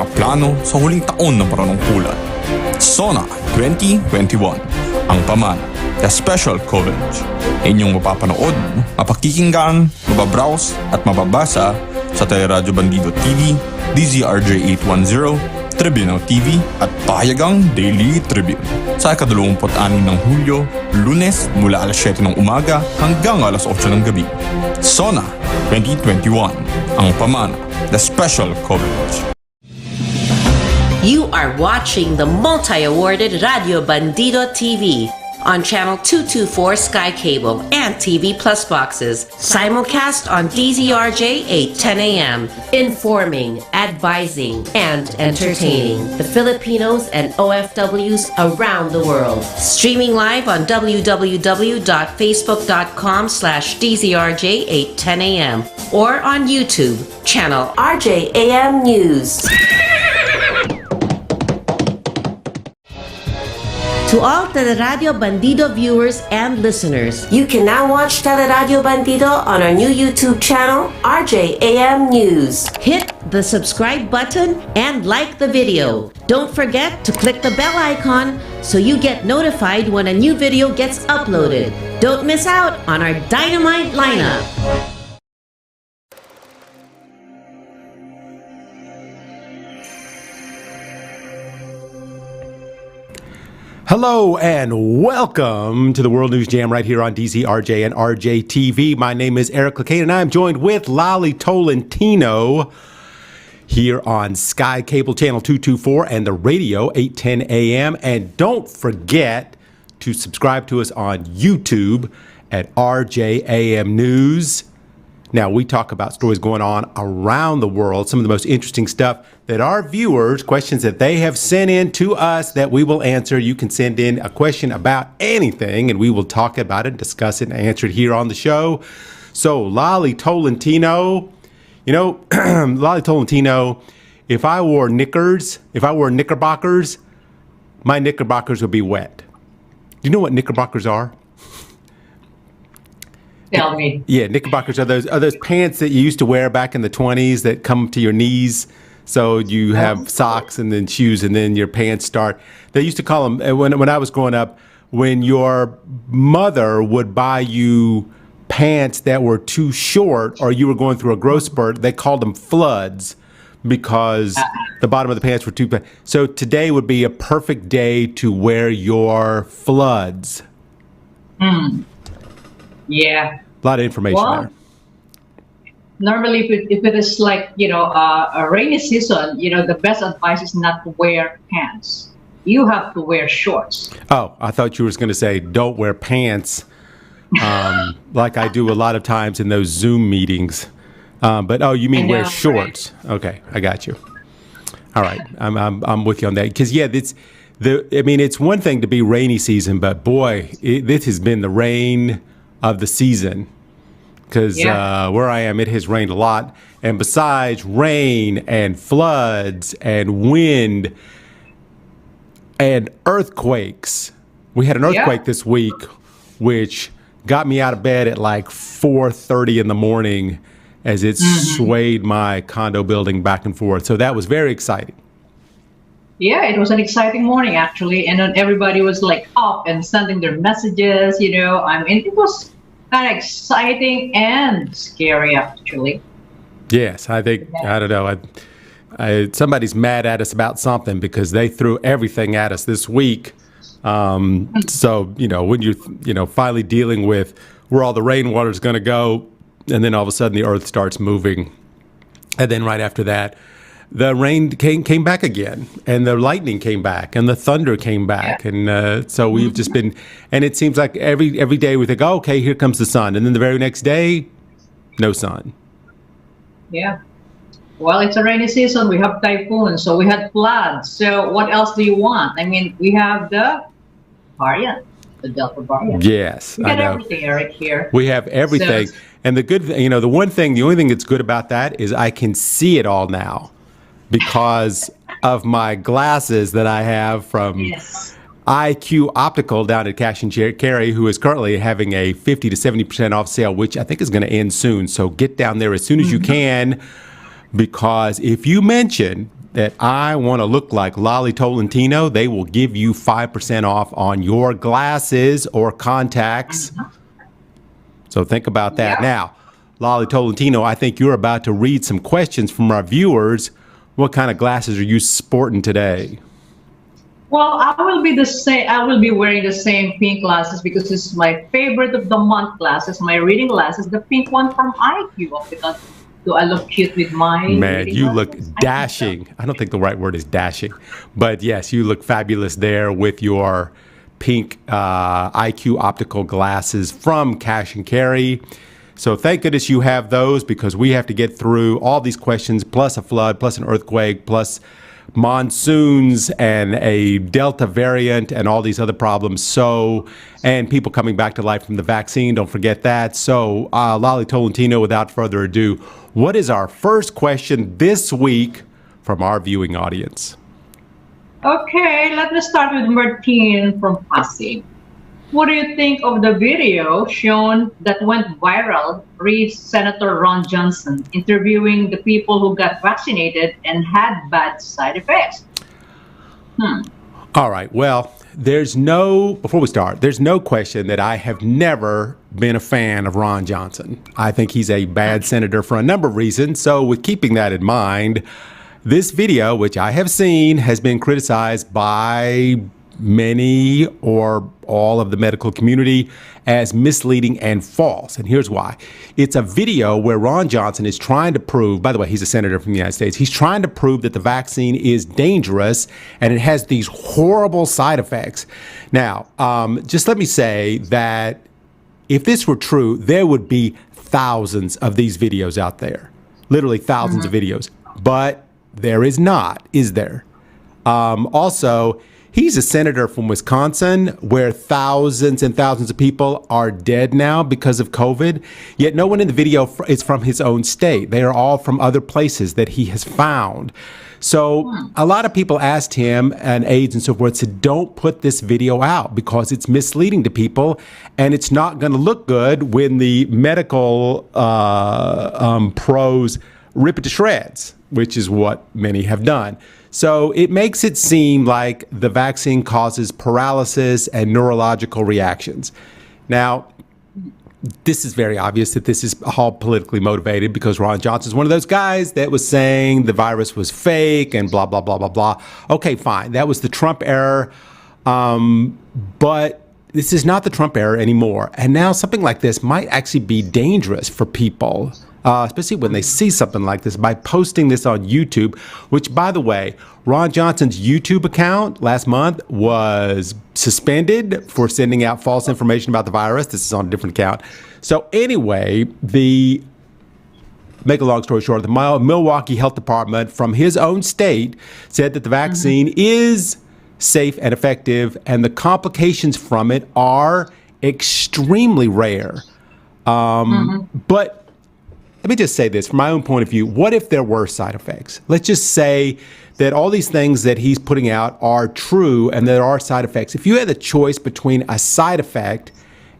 nakaplano sa huling taon ng panunungkulan. SONA 2021, ang pamana, the special coverage. Inyong mapapanood, mapakikinggan, mababrowse at mababasa sa Teleradyo Bandido TV, DZRJ 810, Tribunal TV at Pahayagang Daily Tribune. Sa ika-26 ng Hulyo, Lunes mula alas 7 ng umaga hanggang alas 8 ng gabi. SONA 2021, ang pamana, the special coverage. You are watching the multi-awarded Radio Bandido TV on Channel 224 Sky Cable and TV Plus boxes. Simulcast on DZRJ 8:10 a.m. Informing, advising, and entertaining the Filipinos and OFWs around the world. Streaming live on www.facebook.com/DZRJ 8:10 a.m. or on YouTube, channel RJAM News. To all Teleradio Bandido viewers and listeners, you can now watch Teleradio Bandido on our new YouTube channel, RJAM News. Hit the subscribe button and like the video. Don't forget to click the bell icon so you get notified when a new video gets uploaded. Don't miss out on our dynamite lineup. Hello and welcome to the World News Jam right here on DZRJ and RJTV. My name is Eric Lecain and I'm joined with Lolly Tolentino here on Sky Cable Channel 224 and the radio 8:10 a.m. And don't forget to subscribe to us on YouTube at RJAM News. Now, we talk about stories going on around the world, some of the most interesting stuff that our viewers, questions that they have sent in to us that we will answer. You can send in a question about anything, and we will talk about it, discuss it, and answer it here on the show. So, Lolly Tolentino, Lolly Tolentino, if I wore knickerbockers, my knickerbockers would be wet. Do you know what knickerbockers are? Tell me. Yeah, knickerbockers are those pants that you used to wear back in the 20s that come to your knees. So you have socks and then shoes and then your pants start. They used to call them, when I was growing up, when your mother would buy you pants that were too short or you were going through a growth spurt, they called them floods because the bottom of the pants were too big. So today would be a perfect day to wear your floods. Yeah. A lot of information there. Normally, if it is like, a rainy season, the best advice is not to wear pants. You have to wear shorts. Oh, I thought you were going to say don't wear pants like I do a lot of times in those Zoom meetings. But, you mean wear shorts. Right. Okay, I got you. All right, I'm with you on that. Because, yeah, it's one thing to be rainy season, but, boy, this has been the rain of the season. Because where I am, it has rained a lot. And besides rain and floods and wind and earthquakes, we had an earthquake this week, which got me out of bed at like 4:30 in the morning as it swayed my condo building back and forth. So that was very exciting. Yeah, it was an exciting morning, actually. And then everybody was like up and sending their messages, it was kind of exciting and scary, actually. Yes, I think, I don't know, somebody's mad at us about something because they threw everything at us this week. So, when you're, finally dealing with where all the rainwater is going to go, and then all of a sudden the earth starts moving. And then right after that, the rain came back again, and the lightning came back, and the thunder came back, and so we've just been. And it seems like every day we think, oh, okay, here comes the sun, and then the very next day, no sun. Yeah. Well, it's a rainy season. We have typhoons, so we had floods. So what else do you want? I mean, we have the variant, the Delta variant. Yes, we got everything, Eric, here. We have everything, so, and the only thing that's good about that is I can see it all now. Because of my glasses that I have from IQ Optical down at Cash and Carry, who is currently having a 50 to 70% off sale, which I think is going to end soon. So get down there as soon as you can, because if you mention that I want to look like Lolly Tolentino, they will give you 5% off on your glasses or contacts. So think about that. Yeah. Now, Lolly Tolentino, I think you're about to read some questions from our viewers. What kind of glasses are you sporting today? Well, I will be the same. I will be wearing the same pink glasses because it's my favorite of the month glasses. My reading glasses, the pink one from IQ. Because do I look cute with mine? Man, you look dashing. I don't think the right word is dashing, but yes, you look fabulous there with your pink IQ optical glasses from Cash and Carry. So thank goodness you have those, because we have to get through all these questions, plus a flood, plus an earthquake, plus monsoons and a Delta variant and all these other problems. So, and people coming back to life from the vaccine, don't forget that. So, Lolly Tolentino, without further ado, what is our first question this week from our viewing audience? Okay, let me start with Martine from Pasig. What do you think of the video shown that went viral, reads Senator Ron Johnson interviewing the people who got vaccinated and had bad side effects? All right. Well, before we start, there's no question that I have never been a fan of Ron Johnson. I think he's a bad senator for a number of reasons. So with keeping that in mind, this video, which I have seen, has been criticized by many or all of the medical community as misleading and false. And here's why. It's a video where Ron Johnson is trying to prove, by the way, he's a senator from the United States, he's trying to prove that the vaccine is dangerous and it has these horrible side effects. Now, just let me say that if this were true, there would be thousands of these videos out there, literally thousands of videos, but there is not, is there? Also, he's a senator from Wisconsin, where thousands and thousands of people are dead now because of COVID. Yet no one in the video is from his own state. They are all from other places that he has found. So a lot of people asked him, and aides and so forth, said, don't put this video out because it's misleading to people and it's not going to look good when the medical pros rip it to shreds, which is what many have done. So it makes it seem like the vaccine causes paralysis and neurological reactions. Now, this is very obvious that this is all politically motivated, because Ron Johnson is one of those guys that was saying the virus was fake and blah, blah, blah, blah, blah. Okay, fine. That was the Trump era. But this is not the Trump era anymore. And now something like this might actually be dangerous for people, especially when they see something like this, by posting this on YouTube, which, by the way, Ron Johnson's YouTube account last month was suspended for sending out false information about the virus. This is on a different account. So anyway, make a long story short, the Milwaukee Health Department from his own state said that the vaccine is safe and effective, and the complications from it are extremely rare. But let me just say this from my own point of view. What if there were side effects? Let's just say that all these things that he's putting out are true and there are side effects. If you had the choice between a side effect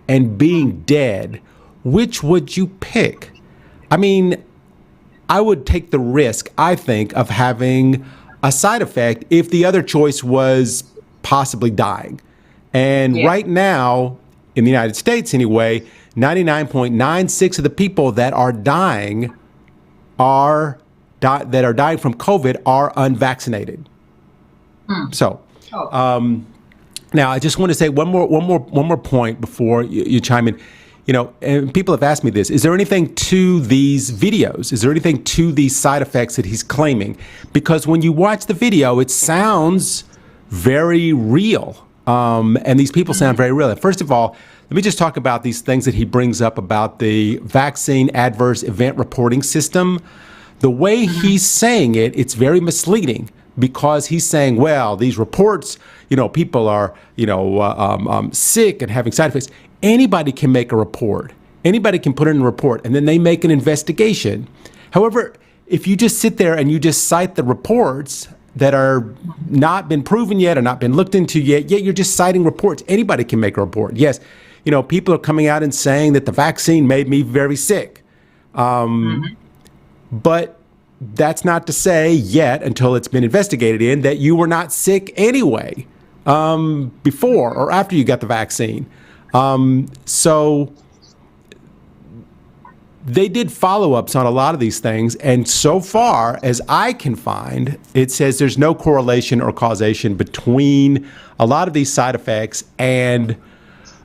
and being dead, which would you pick? I mean, I would take the risk, I think, of having a side effect if the other choice was possibly dying. And right now, in the United States anyway, 99.96% of the people that are dying from COVID are unvaccinated. So, now I just want to say one more point before you chime in. You know, and people have asked me this: is there anything to these videos? Is there anything to these side effects that he's claiming? Because when you watch the video, it sounds very real, and these people sound very real. First of all, let me just talk about these things that he brings up about the vaccine adverse event reporting system. The way he's saying it, it's very misleading, because he's saying, well, these reports, you know, people are, sick and having side effects. Anybody can make a report. Anybody can put in a report, and then they make an investigation. However, if you just sit there and you just cite the reports that are not been proven yet or not been looked into yet you're just citing reports. Anybody can make a report. Yes, you know, people are coming out and saying that the vaccine made me very sick. But that's not to say yet, until it's been investigated in, that you were not sick anyway, before or after you got the vaccine. So they did follow-ups on a lot of these things, and so far as I can find, it says there's no correlation or causation between a lot of these side effects and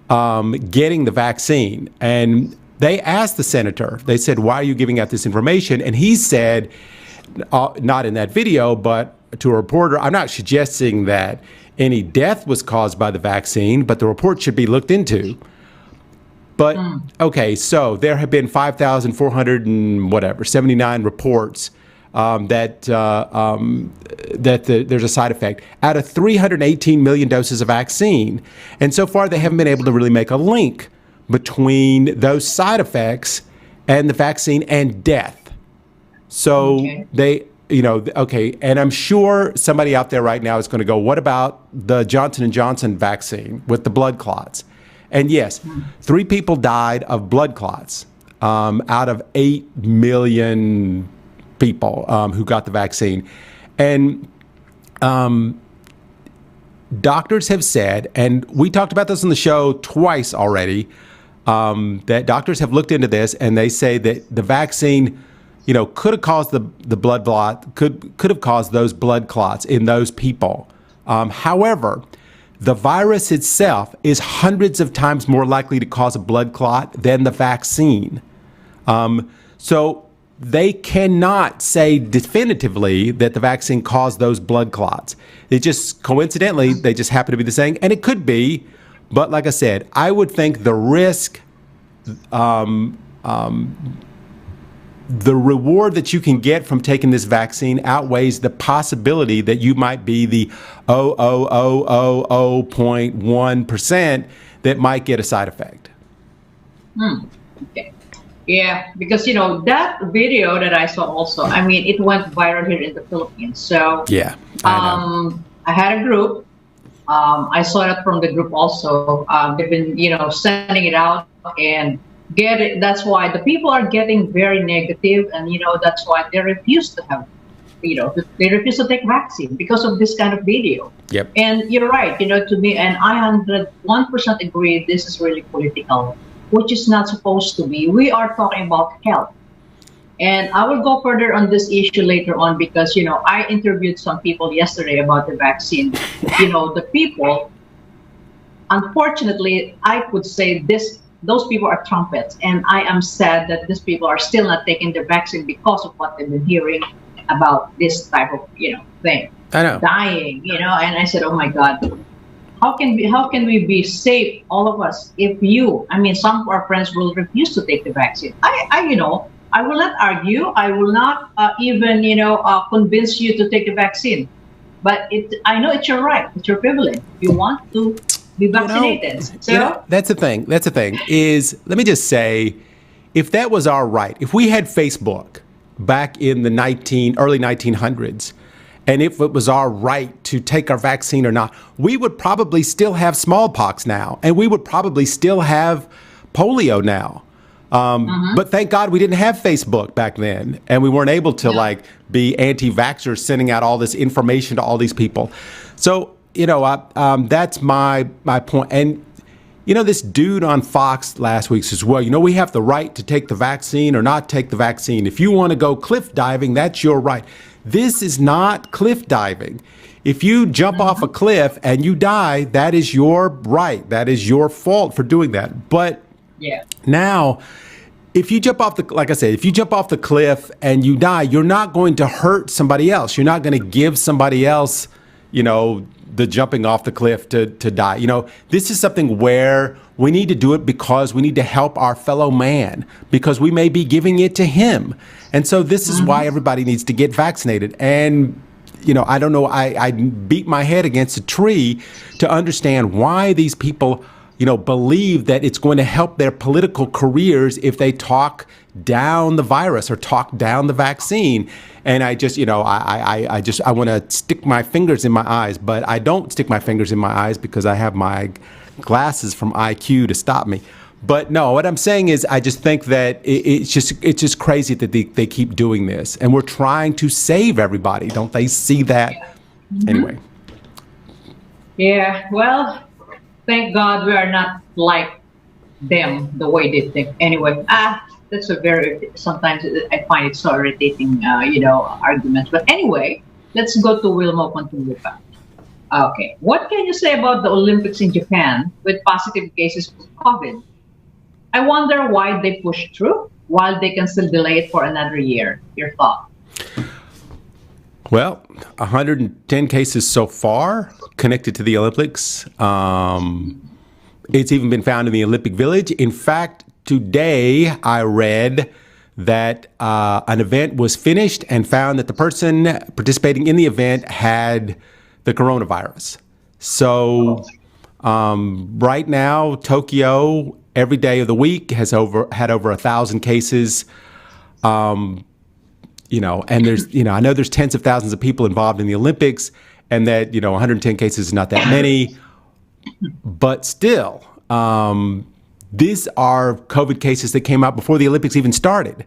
getting the vaccine. And they asked the senator, they said, why are you giving out this information? And he said, not in that video, but to a reporter, I'm not suggesting that any death was caused by the vaccine, but the report should be looked into. But, okay, so there have been 5,479 reports that there's a side effect out of 318 million doses of vaccine. And so far, they haven't been able to really make a link between those side effects and the vaccine and death. So they, and I'm sure somebody out there right now is going to go, what about the Johnson & Johnson vaccine with the blood clots? And yes, 3 people died of blood clots out of 8 million people who got the vaccine. And doctors have said, and we talked about this on the show twice already, that doctors have looked into this, and they say that the vaccine, could have caused the blood clot, could have caused those blood clots in those people. However, the virus itself is hundreds of times more likely to cause a blood clot than the vaccine. So they cannot say definitively that the vaccine caused those blood clots. It just coincidentally, they just happen to be the same, and it could be. But like I said, I would think the risk, the reward that you can get from taking this vaccine outweighs the possibility that you might be the 0.1% that might get a side effect. Okay. Yeah, because that video that I saw also, it went viral here in the Philippines. So yeah, I had a group. I saw that from the group also. They've been sending it out and get it. That's why the people are getting very negative, and that's why they refuse to have, they refuse to take vaccine because of this kind of video. Yep. And you're right, to me, and I 101% agree. This is really political, which is not supposed to be. We are talking about health, and I will go further on this issue later on because I interviewed some people yesterday about the vaccine. The people, unfortunately, I could say this. Those people are trumpets, and I am sad that these people are still not taking the vaccine because of what they've been hearing about this type of thing. I know. Dying, and I said, oh my God, how can we be safe, all of us, if some of our friends will refuse to take the vaccine. I will not argue. I will not even convince you to take the vaccine. But I know it's your right. It's your privilege. You want to be vaccinated. That's the thing. Is, let me just say, if that was our right, if we had Facebook back in the early 1900s, and if it was our right to take our vaccine or not, we would probably still have smallpox now, and we would probably still have polio now. But thank God we didn't have Facebook back then, and we weren't able to be anti-vaxxers sending out all this information to all these people. So that's my point. And this dude on Fox last week says, well, we have the right to take the vaccine or not take the vaccine. If you want to go cliff diving, that's your right. This is not cliff diving. If you jump off a cliff and you die, that is your right. That is your fault for doing that. But now, if you jump off if you jump off the cliff and you die, you're not going to hurt somebody else. You're not going to give somebody else, the jumping off the cliff to die. This is something where we need to do it because we need to help our fellow man, because we may be giving it to him. And so this is why everybody needs to get vaccinated. And, I don't know, I beat my head against a tree to understand why these people, believe that it's going to help their political careers if they talk down the virus or talk down the vaccine. And I just, I want to stick my fingers in my eyes, but I don't stick my fingers in my eyes because I have my glasses from IQ to stop me. But no, what I'm saying is, I just think that it's just crazy that they keep doing this, and we're trying to save everybody. Don't they see that? Anyway. Yeah, well, thank God we are not like them the way they think. Anyway, that's a very, sometimes I find it so irritating, arguments. But anyway, let's go to Wilma Pontiluca. Okay, what can you say about the Olympics in Japan with positive cases of COVID? I wonder why they push through while they can still delay it for another year. Your thought? Well, 110 cases so far connected to the Olympics. It's even been found in the Olympic Village. In fact, today I read that an event was finished and found that the person participating in the event had the coronavirus. So right now, Tokyo, every day of the week has had over 1,000 cases. And there's, I know there's tens of thousands of people involved in the Olympics, and that, 110 cases is not that many. But still, these are COVID cases that came out before the Olympics even started.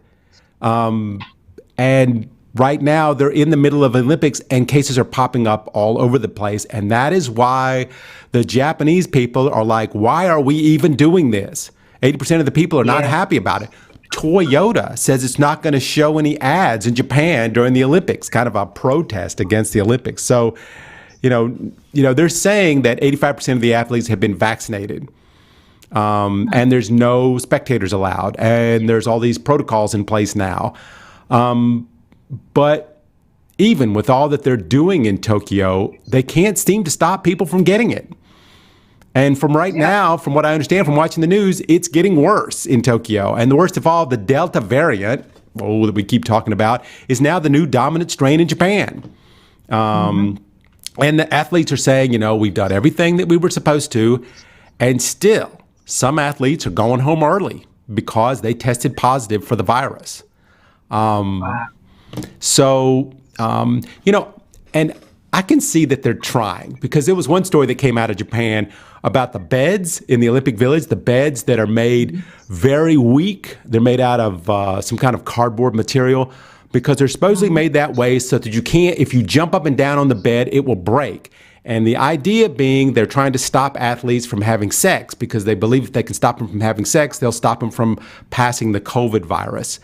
And right now, they're in the middle of Olympics, and cases are popping up all over the place. And that is why the Japanese people are like, why are we even doing this? 80% of the people are not happy about it. Toyota says it's not going to show any ads in Japan during the Olympics, kind of a protest against the Olympics. So, they're saying that 85% of the athletes have been vaccinated. And there's no spectators allowed. And there's all these protocols in place now. But even with all that they're doing in Tokyo, they can't seem to stop people from getting it. And from right now, from what I understand from watching the news, it's getting worse in Tokyo. And the worst of all, the Delta variant, that we keep talking about, is now the new dominant strain in Japan. And the athletes are saying, we've done everything that we were supposed to. And still, some athletes are going home early because they tested positive for the virus. So, and I can see that they're trying, because there was one story that came out of Japan about the beds in the Olympic Village, the beds that are made very weak. They're made out of some kind of cardboard material, because they're supposedly made that way so that you can't, if you jump up and down on the bed, it will break. And the idea being they're trying to stop athletes from having sex, because they believe if they can stop them from having sex, they'll stop them from passing the COVID virus.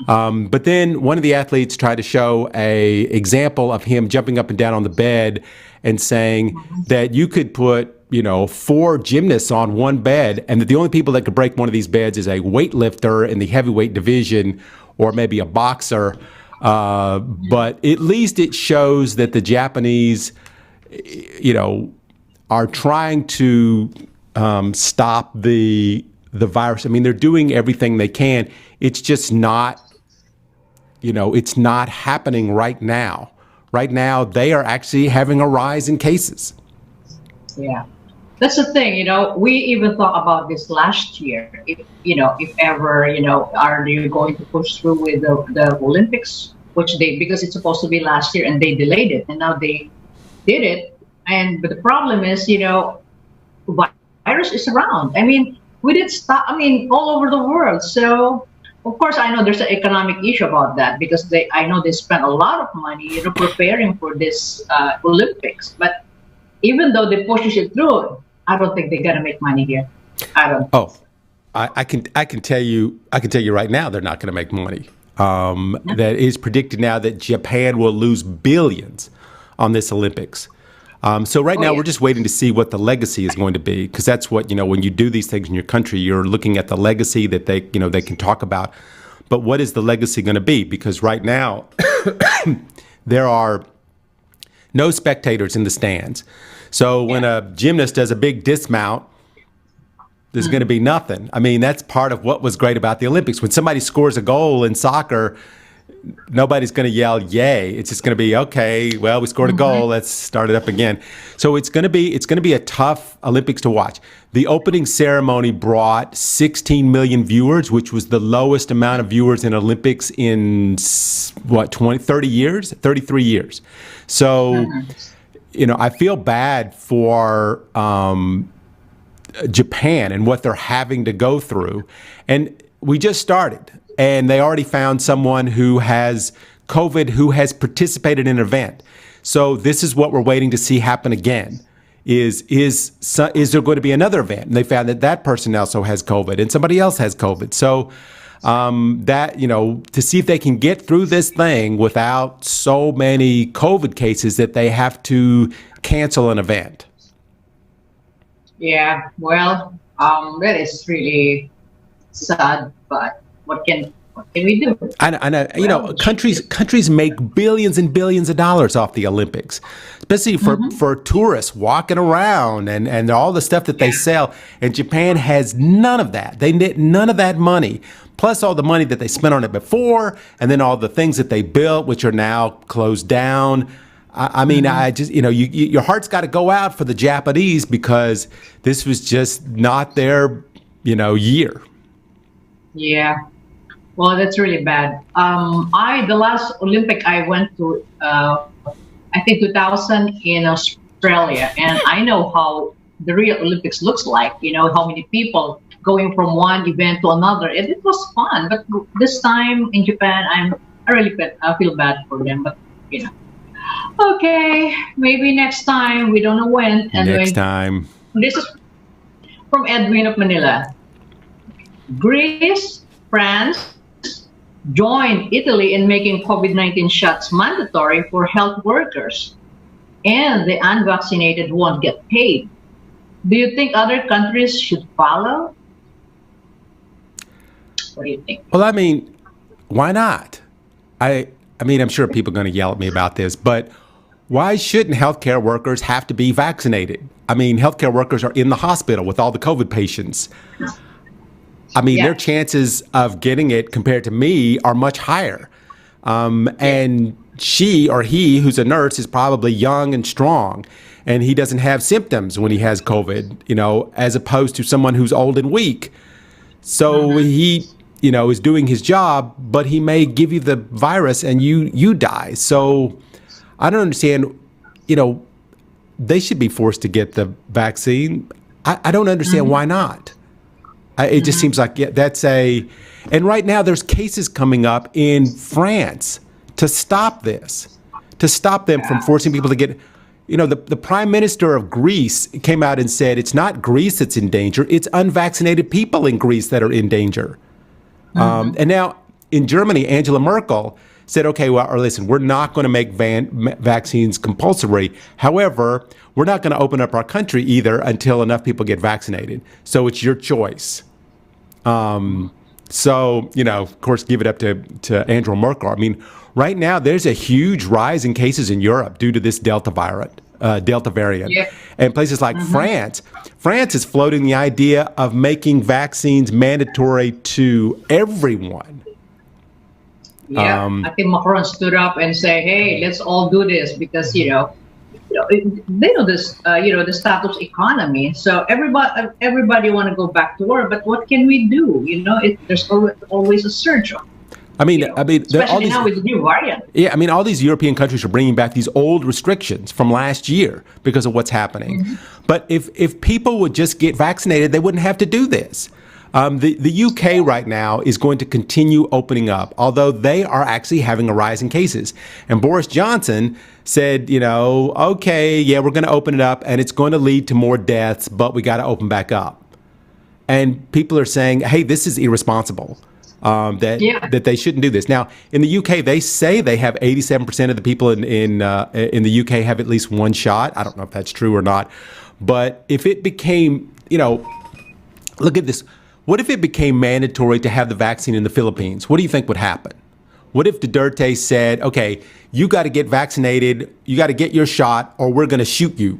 But then one of the athletes tried to show a example of him jumping up and down on the bed and saying that you could put, 4 gymnasts on one bed, and that the only people that could break one of these beds is a weightlifter in the heavyweight division, or maybe a boxer. But at least it shows that the Japanese are trying to stop the virus. I mean, they're doing everything they can. It's just not, it's not happening right now. Right now, they are actually having a rise in cases. Yeah, that's the thing. We even thought about this last year. If ever, are they going to push through with the Olympics, because it's supposed to be last year and they delayed it, and now they did it. But the problem is, virus is around. I mean, we did stop. I mean, all over the world. So, of course, I know there's an economic issue about that, because I know they spent a lot of money, preparing for this Olympics. But even though they push it through, I don't think they're gonna make money here. I don't. Oh, I can tell you right now they're not going to make money. That is predicted now that Japan will lose billions on this Olympics. So right now we're just waiting to see what the legacy is going to be, because that's what, when you do these things in your country, you're looking at the legacy that they can talk about. But what is the legacy going to be? Because right now there are no spectators in the stands. So when a gymnast does a big dismount, there's going to be nothing. I mean, that's part of what was great about the Olympics. When somebody scores a goal in soccer, nobody's going to yell, yay. It's just going to be, okay, well, we scored a goal. Let's start it up again. So it's going to be a tough Olympics to watch. The opening ceremony brought 16 million viewers, which was the lowest amount of viewers in Olympics in 33 years. So, I feel bad for Japan and what they're having to go through. And we just started, and they already found someone who has COVID who has participated in an event. So this is what we're waiting to see happen again. Is there going to be another event? And they found that person also has COVID and somebody else has COVID. So that, to see if they can get through this thing without so many COVID cases that they have to cancel an event. Yeah, well, that is really sad, but what can we do? And countries make billions and billions of dollars off the Olympics, especially for tourists walking around and all the stuff that they sell. And Japan has none of that. They get none of that money, plus all the money that they spent on it before, and then all the things that they built, which are now closed down. I mean, I just, your heart's got to go out for the Japanese because this was just not their, year. Yeah. Well, that's really bad. The last Olympic I went to, I think 2000 in Australia, and I know how the real Olympics looks like. How many people going from one event to another, and it was fun. But this time in Japan, I really feel bad for them. But okay, maybe next time. We don't know when. Next time. This is from Edwin of Manila. Greece, France joined Italy in making COVID-19 shots mandatory for health workers, and the unvaccinated won't get paid. Do you think other countries should follow? What do you think? Well, I mean, why not? I mean, I'm sure people are going to yell at me about this, but why shouldn't healthcare workers have to be vaccinated? I mean, healthcare workers are in the hospital with all the COVID patients. I mean, their chances of getting it compared to me are much higher. And she or he, who's a nurse, is probably young and strong, and he doesn't have symptoms when he has COVID, as opposed to someone who's old and weak. So he, is doing his job, but he may give you the virus and you die. So I don't understand, they should be forced to get the vaccine. I don't understand why not. It just seems like and right now there's cases coming up in France to stop this, to stop them from forcing people to get, the prime minister of Greece came out and said it's not Greece that's in danger, it's unvaccinated people in Greece that are in danger. And now in Germany, Angela Merkel said, okay, well, or listen, we're not going to make vaccines compulsory. However, we're not going to open up our country either until enough people get vaccinated. So it's your choice. So, of course, give it up to Angela Merkel. I mean, right now, there's a huge rise in cases in Europe due to this Delta variant. Yeah. And places like France is floating the idea of making vaccines mandatory to everyone. Yeah, I think Macron stood up and said, "Hey, let's all do this because they know this, the status economy. So everybody want to go back to work, but what can we do? There's always a surge. Especially now with the new variant. Yeah, I mean, all these European countries are bringing back these old restrictions from last year because of what's happening. But if people would just get vaccinated, they wouldn't have to do this. The UK right now is going to continue opening up, although they are actually having a rise in cases. And Boris Johnson said, okay, yeah, we're going to open it up and it's going to lead to more deaths, but we got to open back up. And people are saying, hey, this is irresponsible, that they shouldn't do this. Now, in the UK, they say they have 87% of the people in the UK have at least one shot. I don't know if that's true or not. But if it became, look at this. What if it became mandatory to have the vaccine in the Philippines? What do you think would happen? What if Duterte said, okay, you got to get vaccinated, you got to get your shot, or we're going to shoot you?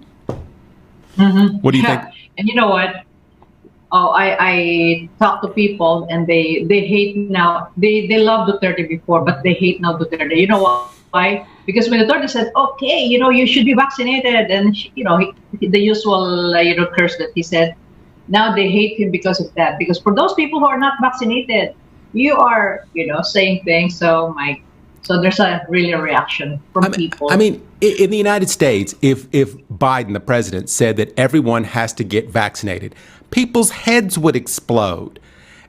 What do you think? And you know what? Oh, I talk to people and they hate now. They love Duterte before, but they hate now Duterte. You know why? Because when Duterte said, okay, you should be vaccinated, and the usual curse that he said. Now they hate him because of that. Because for those people who are not vaccinated, you are, saying things. So So there's a really a reaction from people. I mean, in the United States, if Biden, the president, said that everyone has to get vaccinated, people's heads would explode.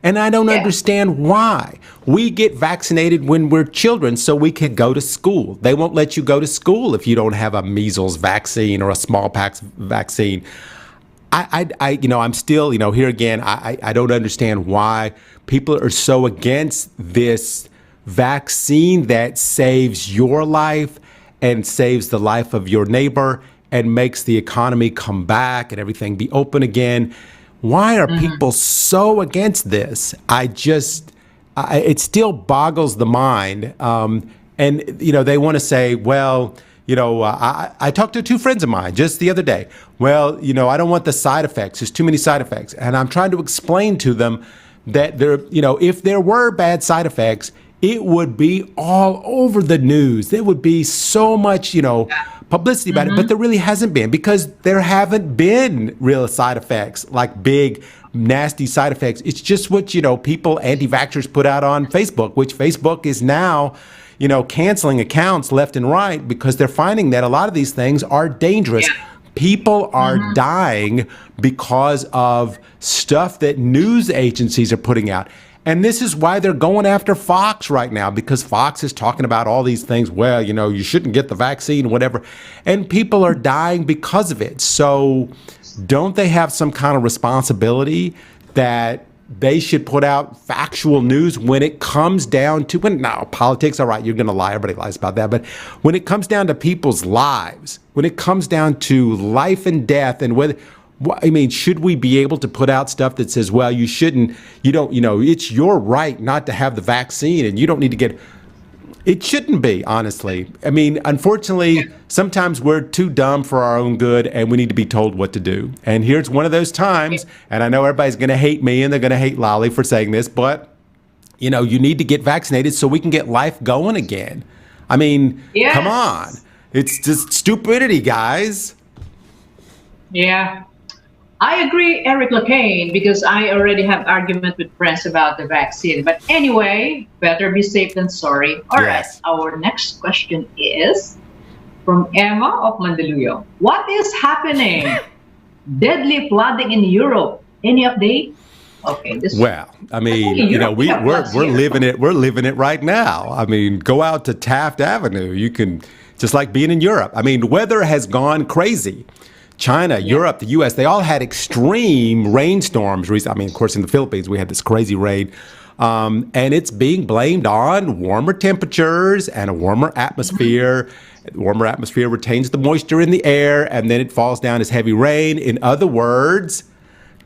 And I don't understand why. We get vaccinated when we're children so we can go to school. They won't let you go to school if you don't have a measles vaccine or a smallpox vaccine. I'm still, here again, I don't understand why people are so against this vaccine that saves your life and saves the life of your neighbor and makes the economy come back and everything be open again. Why are people so against this? It still boggles the mind. And they want to say, well, I talked to two friends of mine just the other day. Well, I don't want the side effects. There's too many side effects. And I'm trying to explain to them that if there were bad side effects, it would be all over the news. There would be so much, publicity about it, but there really hasn't been because there haven't been real side effects, like big, nasty side effects. It's just what, people, anti-vaxxers put out on Facebook, which Facebook is now, canceling accounts left and right because they're finding that a lot of these things are dangerous. Yeah. People are dying because of stuff that news agencies are putting out. And this is why they're going after Fox right now, because Fox is talking about all these things. Well, you shouldn't get the vaccine, whatever. And people are dying because of it. So don't they have some kind of responsibility that they should put out factual news when it comes down to, politics, all right, you're going to lie. Everybody lies about that. But when it comes down to people's lives, when it comes down to life and death and whether, should we be able to put out stuff that says, well, you shouldn't, it's your right not to have the vaccine and you don't need to get, it shouldn't be, honestly. Unfortunately, sometimes we're too dumb for our own good and we need to be told what to do. And here's one of those times, and I know everybody's going to hate me and they're going to hate Lolly for saying this, but, you need to get vaccinated so we can get life going again. Come on. It's just stupidity, guys. Yeah. I agree, Eric Lecain, because I already have argument with friends about the vaccine. But anyway, better be safe than sorry. All right, our next question is from Emma of Mandaluyong. What is happening? Deadly flooding in Europe. Any update? Okay. We're living it. We're living it right now. Go out to Taft Avenue. You can, just like being in Europe. Weather has gone crazy. China, Europe, the U.S., they all had extreme rainstorms recently. Of course, in the Philippines, we had this crazy rain. And it's being blamed on warmer temperatures and a warmer atmosphere. The warmer atmosphere retains the moisture in the air, and then it falls down as heavy rain. In other words,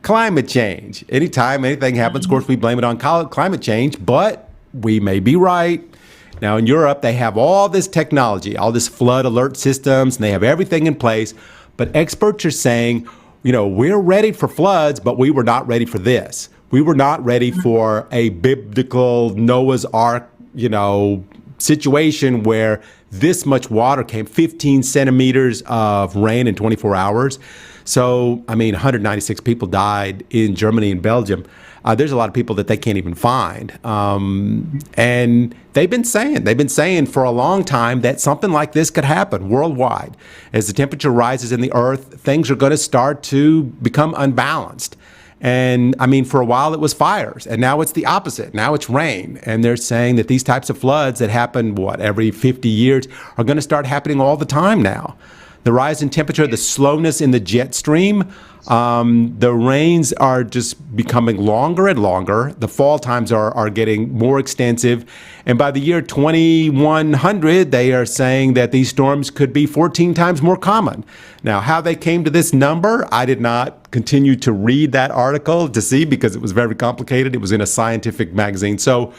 climate change. Anytime anything happens, of course, we blame it on climate change, but we may be right. Now, in Europe, they have all this technology, all this flood alert systems, and they have everything in place. But experts are saying, we're ready for floods, but we were not ready for this. We were not ready for a biblical Noah's Ark, situation where this much water came, 15 centimeters of rain in 24 hours. So, 196 people died in Germany and Belgium. There's a lot of people that they can't even find. And they've been saying for a long time that something like this could happen worldwide. As the temperature rises in the earth, things are going to start to become unbalanced. And for a while it was fires, and now it's the opposite. Now it's rain. And they're saying that these types of floods that happen, every 50 years are going to start happening all the time now. The rise in temperature, the slowness in the jet stream, the rains are just becoming longer and longer. The fall times are getting more extensive. And by the year 2100, they are saying that these storms could be 14 times more common. Now, how they came to this number, I did not continue to read that article to see because it was very complicated. It was in a scientific magazine. So,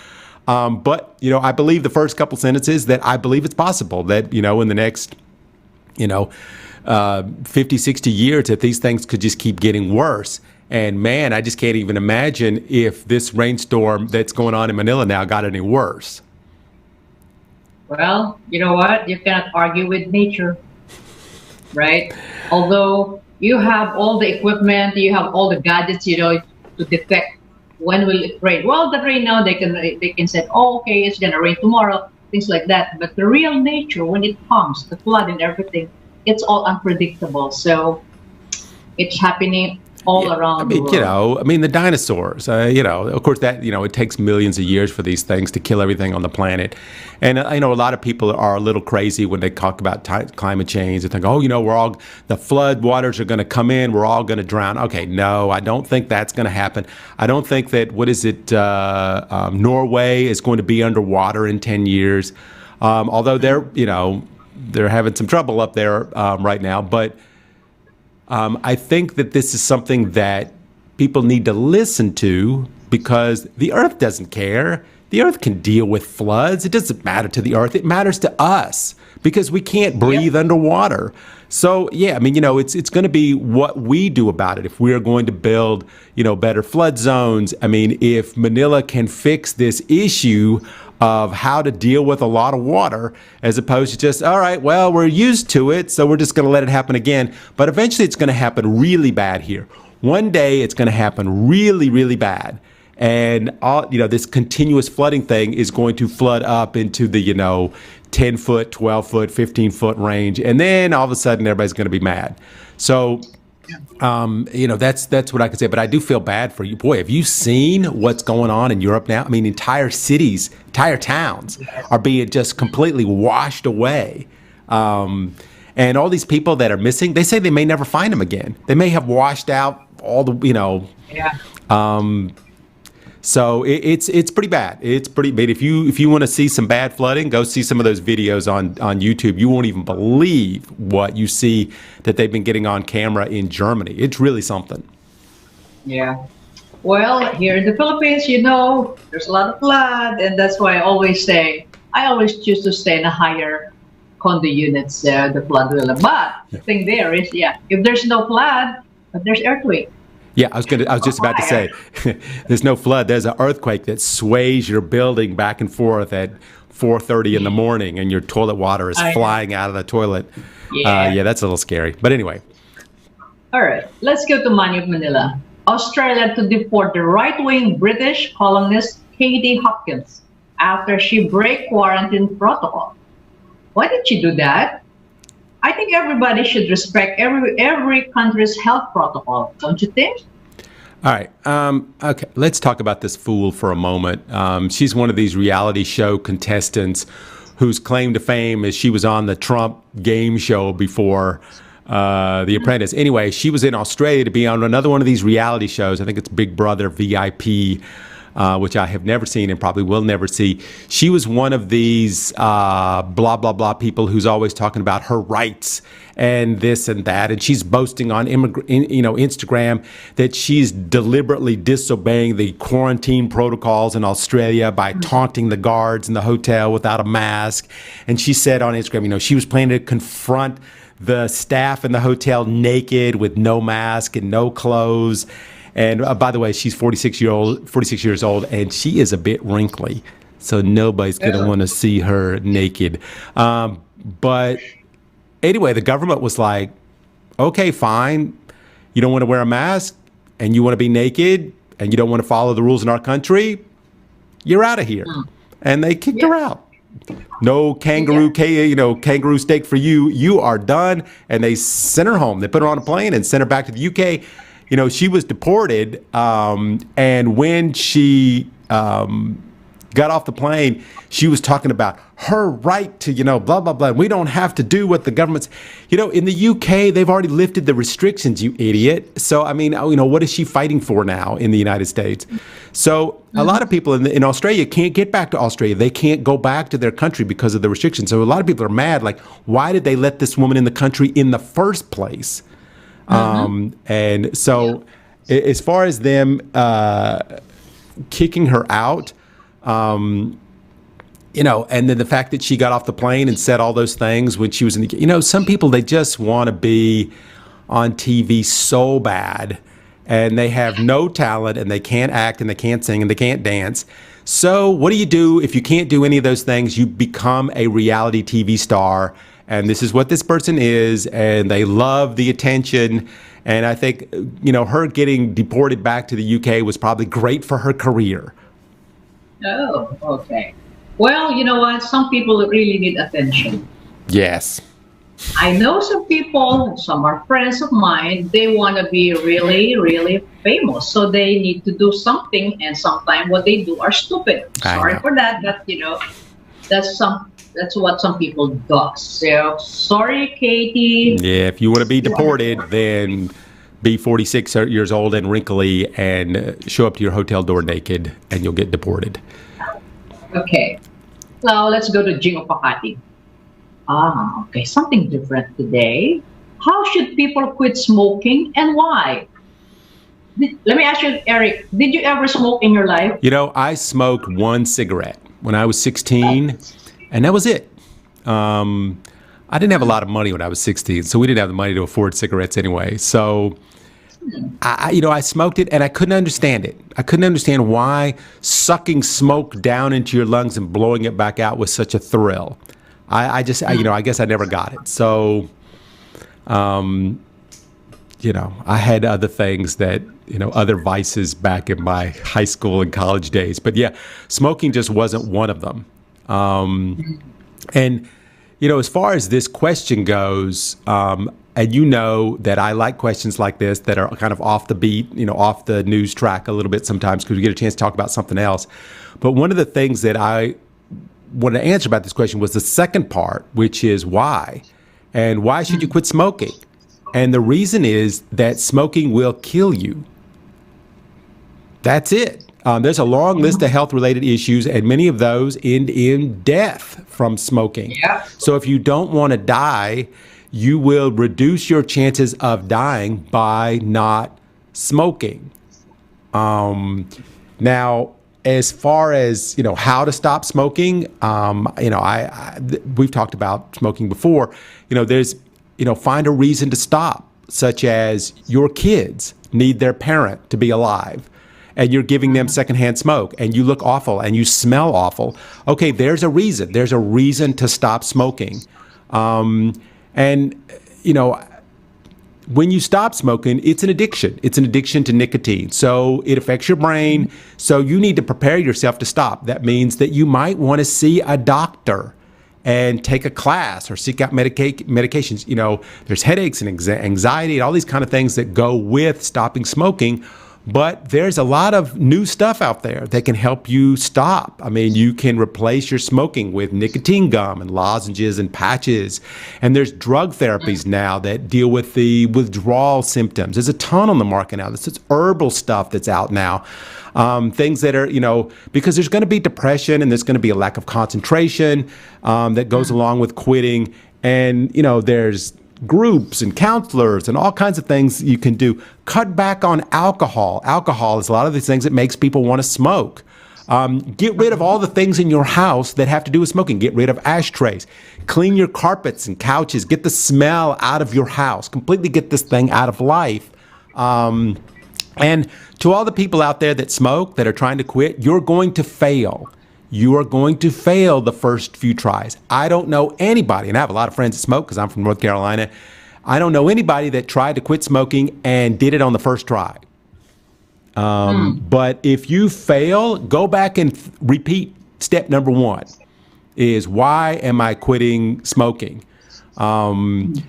but, I believe the first couple sentences that I believe it's possible that, in the next 50, 60 years, that these things could just keep getting worse. And man, I just can't even imagine if this rainstorm that's going on in Manila now got any worse. Well, you know what? You cannot argue with nature, right? Although you have all the equipment, you have all the gadgets, to detect when will it rain. Well, the rain now, they can say, oh, okay, it's going to rain tomorrow. things like that. But the real nature, when it comes, the flood and everything, it's all unpredictable. So it's happening all around the world. The dinosaurs, of course that, it takes millions of years for these things to kill everything on the planet. And I know a lot of people are a little crazy when they talk about climate change. They think, the flood waters are going to come in, we're all going to drown. Okay, no, I don't think that's going to happen. I don't think that, Norway is going to be underwater in 10 years. Although they're having some trouble up there right now. But I think that this is something that people need to listen to because the earth doesn't care. The earth can deal with floods. It doesn't matter to the earth. It matters to us because we can't breathe underwater. So, it's going to be what we do about it. If we are going to build, better flood zones. If Manila can fix this issue of how to deal with a lot of water as opposed to just, all right, well, we're used to it, so we're just going to let it happen again. But eventually it's going to happen really bad here. One day it's going to happen really, really bad. And this continuous flooding thing is going to flood up into the, 10-foot, 12-foot, 15-foot range. And then all of a sudden everybody's going to be mad. So that's what I can say. But I do feel bad for you. Boy, have you seen what's going on in Europe now? Entire cities, entire towns are being just completely washed away. And all these people that are missing, they say they may never find them again. They may have washed out all the, So it's pretty bad. It's pretty bad. If you want to see some bad flooding, go see some of those videos on YouTube. You won't even believe what you see that they've been getting on camera in Germany. It's really something. Yeah. Well, here in the Philippines, there's a lot of flood, and that's why I always choose to stay in a higher condo units. The flood will. But the thing there is, if there's no flood, but there's earthquake. Yeah, I was just about to say, there's no flood. There's an earthquake that sways your building back and forth at 4:30 in the morning, and your toilet water is flying out of the toilet. Yeah, that's a little scary. But anyway. All right, let's go to Manny of Manila. Australia to deport the right-wing British columnist Katie Hopkins after she break quarantine protocol. Why did she do that? I think everybody should respect every country's health protocol, don't you think? All right. Okay. Let's talk about this fool for a moment. She's one of these reality show contestants whose claim to fame is she was on the Trump game show before The Apprentice. Anyway, she was in Australia to be on another one of these reality shows. I think it's Big Brother VIP. Which I have never seen and probably will never see. She was one of these blah, blah, blah people who's always talking about her rights and this and that. And she's boasting on Instagram that she's deliberately disobeying the quarantine protocols in Australia by taunting the guards in the hotel without a mask. And she said on Instagram, she was planning to confront the staff in the hotel naked with no mask and no clothes. And by the way, she's 46 years old, and she is a bit wrinkly, so nobody's going to want to see her naked. But anyway, the government was like, okay, fine. You don't want to wear a mask, and you want to be naked, and you don't want to follow the rules in our country. You're out of here. And they kicked her out. No kangaroo steak for you. You are done. And they sent her home. They put her on a plane and sent her back to the UK. She was deported, and when she got off the plane, she was talking about her right to, blah, blah, blah. We don't have to do what the government's, in the UK, they've already lifted the restrictions, you idiot. So, what is she fighting for now in the United States? So a lot of people in Australia can't get back to Australia. They can't go back to their country because of the restrictions. So a lot of people are mad, like, why did they let this woman in the country in the first place? And so as far as them kicking her out, and then the fact that she got off the plane and said all those things when she was in the, some people, they just want to be on TV so bad and they have no talent and they can't act and they can't sing and they can't dance. So what do you do if you can't do any of those things? You become a reality TV star. And this is what this person is, and they love the attention. And I think, her getting deported back to the UK was probably great for her career. Oh, okay. Well, you know what? Some people really need attention. Yes. I know some people, some are friends of mine, they want to be really, really famous. So they need to do something, and sometimes what they do are stupid. I Sorry know. for that, but that's what some people do. So sorry, Katie. Yeah, if you want to be deported, then be 46 years old and wrinkly and show up to your hotel door naked, and you'll get deported. Okay. Now let's go to Jingo Pakati. Okay, something different today. How should people quit smoking and why? Let me ask you, Eric, did you ever smoke in your life? You know, I smoked one cigarette when I was 16, and that was it. I didn't have a lot of money when I was 16, so we didn't have the money to afford cigarettes anyway. So, I smoked it, and I couldn't understand it. I couldn't understand why sucking smoke down into your lungs and blowing it back out was such a thrill. I guess I never got it. So, I had other things that, other vices back in my high school and college days. But yeah, smoking just wasn't one of them. And, as far as this question goes, and that I like questions like this that are kind of off the beat, off the news track a little bit sometimes because we get a chance to talk about something else. But one of the things that I wanted to answer about this question was the second part, which is why. And why should you quit smoking? And the reason is that smoking will kill you. That's it. There's a long list of health-related issues, and many of those end in death from smoking. Yeah. So if you don't want to die, you will reduce your chances of dying by not smoking. Now, as far as how to stop smoking, we've talked about smoking before. There's find a reason to stop, such as your kids need their parent to be alive, and you're giving them secondhand smoke, and you look awful and you smell awful. Okay, there's a reason. There's a reason to stop smoking, when you stop smoking, it's an addiction. It's an addiction to nicotine. So it affects your brain. So you need to prepare yourself to stop. That means that you might want to see a doctor and take a class or seek out medications. There's headaches and anxiety and all these kind of things that go with stopping smoking. But there's a lot of new stuff out there that can help you stop. I mean, you can replace your smoking with nicotine gum and lozenges and patches. And there's drug therapies now that deal with the withdrawal symptoms. There's a ton on the market now. This is herbal stuff that's out now. Things that are, because there's going to be depression and there's going to be a lack of concentration that goes along with quitting. And, there's groups and counselors and all kinds of things you can do. Cut back on alcohol. Alcohol is a lot of these things that makes people want to smoke. Get rid of all the things in your house that have to do with smoking. Get rid of ashtrays. Clean your carpets and couches. Get the smell out of your house. Completely get this thing out of life. And to all the people out there that smoke, that are trying to quit, you're going to fail. You are going to fail the first few tries. I don't know anybody, and I have a lot of friends that smoke because I'm from North Carolina. I don't know anybody that tried to quit smoking and did it on the first try. But if you fail, go back and repeat step number one is, why am I quitting smoking? And,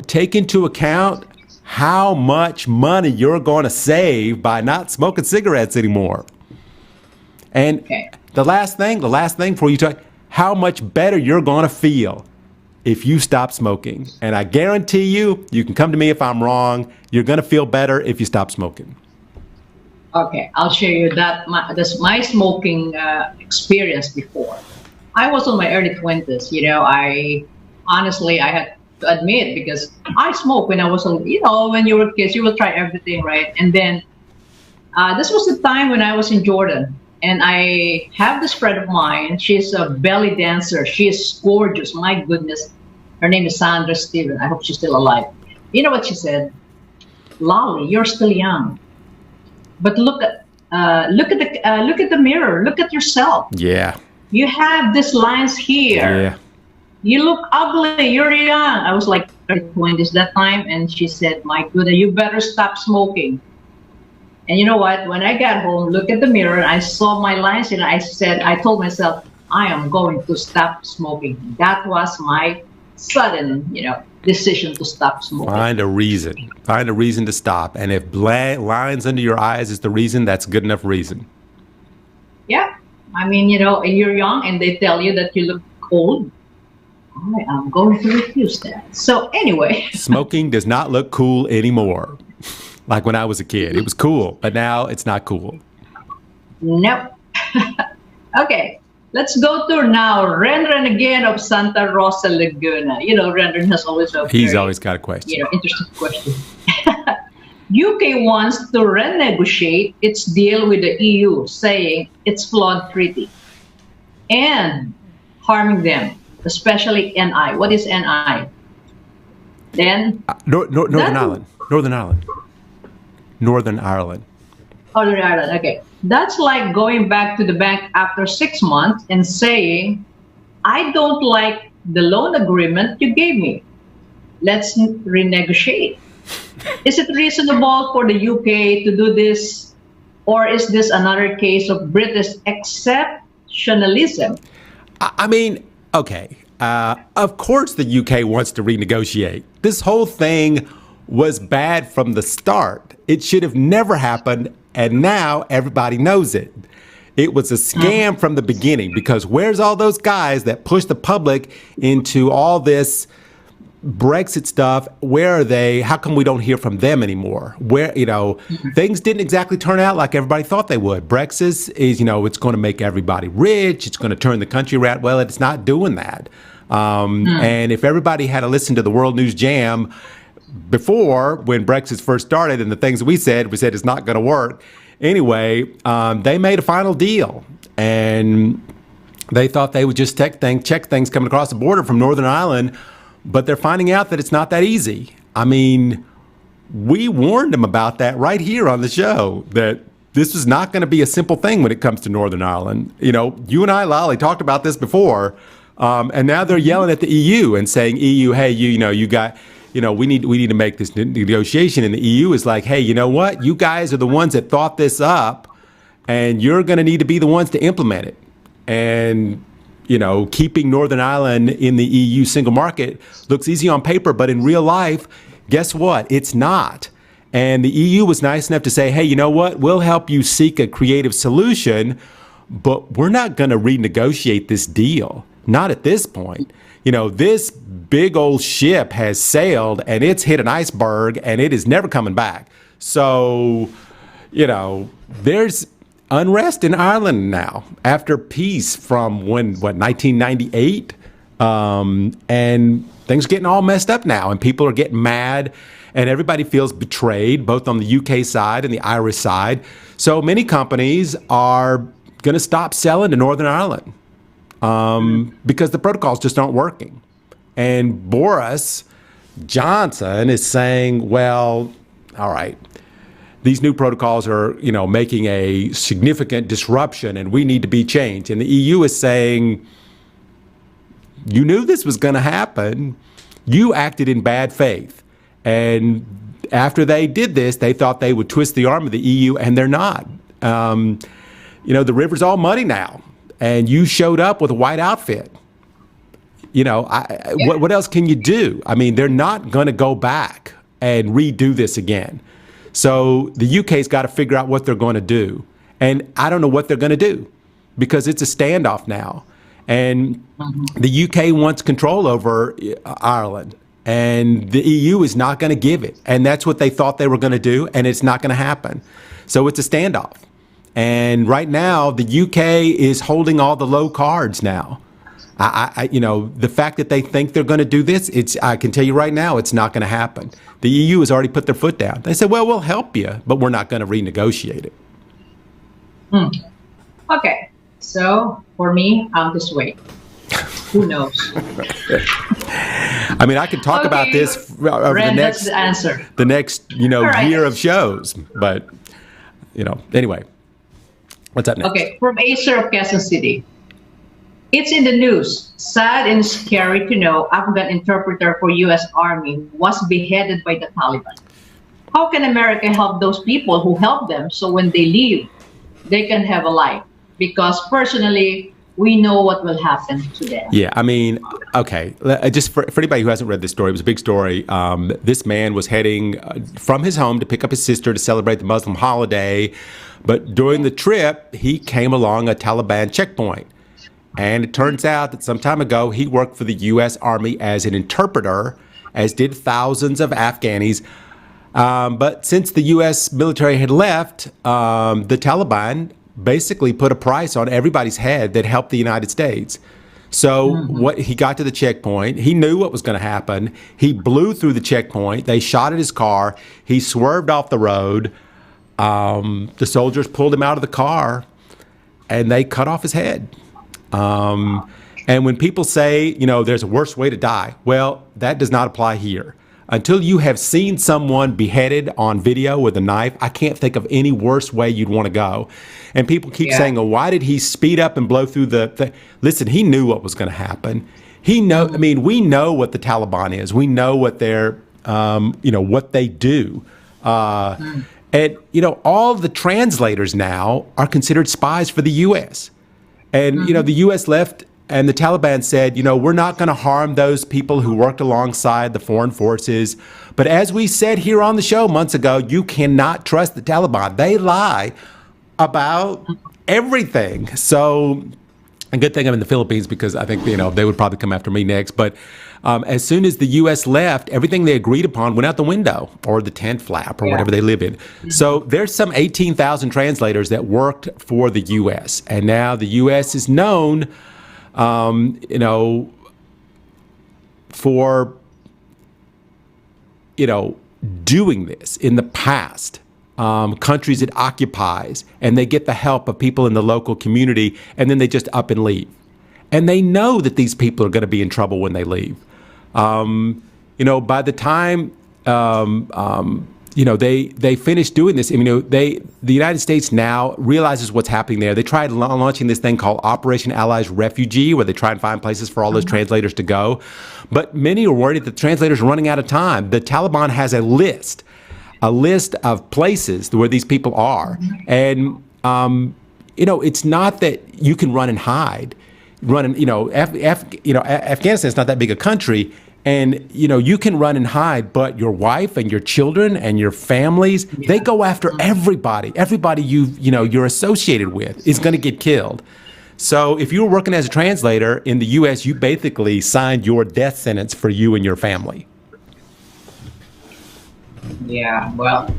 take into account how much money you're going to save by not smoking cigarettes anymore. And the last thing before you talk, how much better you're going to feel if you stop smoking. And I guarantee you can come to me if I'm wrong. You're going to feel better if you stop smoking. Okay, I'll share you that's my smoking experience before. I was in my early 20s. I had to admit, because I smoked when I was, when you were kids, you will try everything, right? And then this was the time when I was in Jordan. And I have this friend of mine. She's a belly dancer. She is gorgeous. My goodness. Her name is Sandra Steven. I hope she's still alive. You know what she said? Lolly, you're still young. But look at the mirror. Look at yourself. Yeah. You have these lines here. Yeah. You look ugly. You're young. I was like early 20s that time. And she said, my goodness, you better stop smoking. And you know what? When I got home, look at the mirror, and I saw my lines, and I told myself, I am going to stop smoking. That was my sudden, decision to stop smoking. Find a reason. Find a reason to stop. And if lines under your eyes is the reason, that's good enough reason. Yeah. I mean, you're young and they tell you that you look old. I am going to refuse that. So anyway. Smoking does not look cool anymore. Like when I was a kid. It was cool, but now it's not cool. Nope. Okay. Let's go to now Renren again of Santa Rosa, Laguna. Renren has always a He's always got a question. Interesting question. UK wants to renegotiate its deal with the EU, saying it's flawed treaty and harming them, especially NI. What is NI? Then Northern Ireland. Northern Ireland. Northern Ireland. Northern Ireland. Okay. That's like going back to the bank after 6 months and saying, I don't like the loan agreement you gave me. Let's renegotiate. Is it reasonable for the UK to do this, or is this another case of British exceptionalism? I mean, okay. Of course the UK wants to renegotiate. This whole thing was bad from the start. It should have never happened, and now everybody knows it. It was a scam from the beginning, because where's all those guys that pushed the public into all this Brexit stuff? Where are they? How come we don't hear from them anymore? Things didn't exactly turn out like everybody thought they would. Brexit is, it's going to make everybody rich. It's going to turn the country around. Well, it's not doing that. And if everybody had to listen to the World News Jam before, when Brexit first started, and the things we said it's not going to work. Anyway, they made a final deal, and they thought they would just check things coming across the border from Northern Ireland, but they're finding out that it's not that easy. I mean, we warned them about that right here on the show, that this was not going to be a simple thing when it comes to Northern Ireland. You and I, Lolly, talked about this before, and now they're yelling at the EU and saying, EU, hey, you got... we need to make this negotiation. And the EU is like, hey, you know what? You guys are the ones that thought this up, and you're going to need to be the ones to implement it. And, keeping Northern Ireland in the EU single market looks easy on paper, but in real life, guess what? It's not. And the EU was nice enough to say, hey, you know what? We'll help you seek a creative solution, but we're not going to renegotiate this deal. Not at this point. This big old ship has sailed, and it's hit an iceberg, and it is never coming back. So, there's unrest in Ireland now after peace from 1998? And things are getting all messed up now, and people are getting mad, and everybody feels betrayed, both on the UK side and the Irish side. So many companies are going to stop selling to Northern Ireland. Because the protocols just aren't working. And Boris Johnson is saying, well, all right, these new protocols are, making a significant disruption, and we need to be changed. And the EU is saying, you knew this was going to happen. You acted in bad faith. And after they did this, they thought they would twist the arm of the EU, and they're not. The river's all muddy now. And you showed up with a white outfit. What else can you do? I mean, they're not going to go back and redo this again. So the UK's got to figure out what they're going to do. And I don't know what they're going to do, because it's a standoff now. And the UK wants control over Ireland, and the EU is not going to give it. And that's what they thought they were going to do, and it's not going to happen. So it's a standoff. And right now, the UK is holding all the low cards now. The fact that they think they're going to do this, I can tell you right now, it's not going to happen. The EU has already put their foot down. They said, well, we'll help you, but we're not going to renegotiate it. Okay. So for me, I'm this way. Who knows? I mean, I could talk about this over the next year of shows, but anyway. What's up next? Okay, from Acer of Quezon City. It's in the news. Sad and scary to know Afghan interpreter for U.S. Army was beheaded by the Taliban. how can America help those people who help them so when they leave, they can have a life? Because personally, we know what will happen to them. Yeah, I mean, okay. Just for anybody who hasn't read this story, it was a big story. This man was heading from his home to pick up his sister to celebrate the Muslim holiday. But during the trip, he came along a Taliban checkpoint. And it turns out that some time ago, he worked for the U.S. Army as an interpreter, as did thousands of Afghanis. But since the U.S. military had left, the Taliban basically put a price on everybody's head that helped the United States. So what he got to the checkpoint, he knew what was going to happen. He blew through the checkpoint. They shot at his car. He swerved off the road. The soldiers pulled him out of the car and they cut off his head. And when people say, there's a worse way to die, well, that does not apply here. Until you have seen someone beheaded on video with a knife, I can't think of any worse way you'd want to go. And people keep saying, oh, why did he speed up and blow through Listen, he knew what was going to happen. We know what the Taliban is. We know what they're, what they do. And, all the translators now are considered spies for the U.S. And, the U.S. left and the Taliban said, we're not going to harm those people who worked alongside the foreign forces. But as we said here on the show months ago, you cannot trust the Taliban. They lie about everything. So a good thing I'm in the Philippines because I think, they would probably come after me next. But as soon as the U.S. left, everything they agreed upon went out the window or the tent flap or whatever they live in. So there's some 18,000 translators that worked for the U.S. And now the U.S. is known for, doing this in the past. Countries it occupies, and they get the help of people in the local community, and then they just up and leave. And they know that these people are going to be in trouble when they leave. By the time they finish doing this. The United States now realizes what's happening there. They tried launching this thing called Operation Allies Refugee, where they try and find places for all those translators to go. But many are worried that the translators are running out of time. The Taliban has a list of places where these people are. And, it's not that you can run and hide. Afghanistan's not that big a country. And, you can run and hide, but your wife and your children and your families, they go after everybody. Everybody you're associated with is going to get killed. So if you were working as a translator in the U.S., you basically signed your death sentence for you and your family. Yeah, well,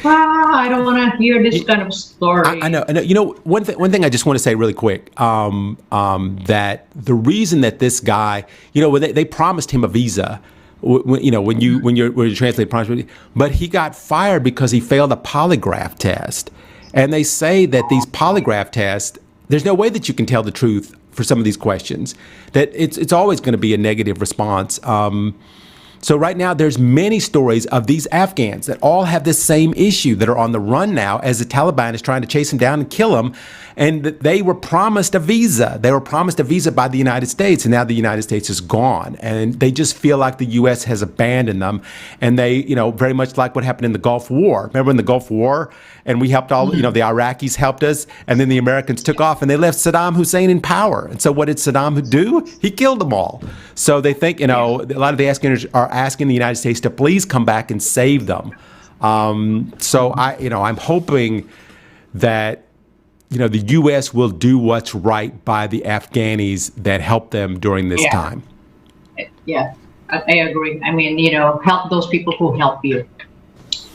I don't want to hear this kind of story. I know. One thing I just want to say really quick, that the reason that this guy, they promised him a visa, when you're translating, but he got fired because he failed a polygraph test. And they say that these polygraph tests, there's no way that you can tell the truth for some of these questions, that it's always going to be a negative response. So right now, there's many stories of these Afghans that all have this same issue, that are on the run now as the Taliban is trying to chase them down and kill them. And they were promised a visa. They were promised a visa by the United States, and now the United States is gone. And they just feel like the U.S. has abandoned them. And they, very much like what happened in the Gulf War. Remember in the Gulf War? And we helped the Iraqis helped us, and then the Americans took off, and they left Saddam Hussein in power. And so what did Saddam do? He killed them all. So they think, a lot of the Afghans are asking the United States to please come back and save them. So I'm hoping that, the U.S. will do what's right by the Afghanis that helped them during this time. Yeah, I agree. Help those people who help you.